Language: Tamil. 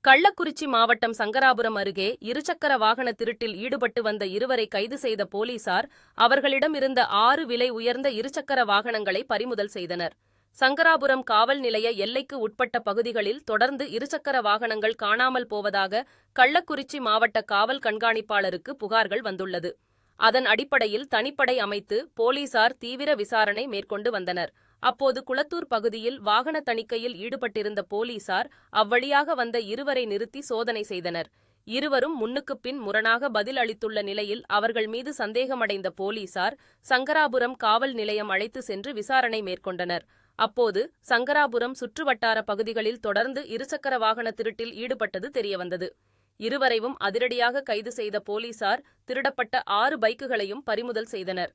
கள்ளக்குறிச்சி மாவட்டம் சங்கராபுரம் அருகே இருசக்கர வாகன திருட்டில் ஈடுபட்டு வந்த இருவரை கைது செய்த போலீசார் அவர்களிடம் இருந்த 6 விலை உயர்ந்த இருசக்கர வாகனங்களை பறிமுதல் செய்தனர். சங்கராபுரம் காவல் நிலைய எல்லைக்கு உட்பட்ட பகுதிகளில் தொடர்ந்து இருசக்கர வாகனங்கள் காணாமல் போவதாக கள்ளக்குறிச்சி மாவட்ட காவல் கண்காணிப்பாளருக்கு புகார்கள் வந்துள்ளது. அதன் அடிப்படையில் தனிப்படை அமைத்து போலீசார் தீவிர விசாரணை மேற்கொண்டு வந்தனர். அப்போது குளத்தூர் பகுதியில் வாகன தணிக்கையில் ஈடுபட்டிருந்த போலீசார் அவ்வழியாக வந்த இருவரை நிறுத்தி சோதனை செய்தனர். இருவரும் முன்னுக்குப் பின் முரணாக பதில் அளித்துள்ள நிலையில் அவர்கள் மீது சந்தேகமடைந்த போலீசார் சங்கராபுரம் காவல் நிலையம் அழைத்து சென்று விசாரணை மேற்கொண்டனர். அப்போது சங்கராபுரம் சுற்றுவட்டார பகுதிகளில் தொடர்ந்து இருசக்கர வாகன திருட்டில் ஈடுபட்டது தெரியவந்தது. இருவரையும் அதிரடியாக கைது செய்த போலீசார் திருடப்பட்ட 6 பைக்குகளையும் பறிமுதல் செய்தனர்.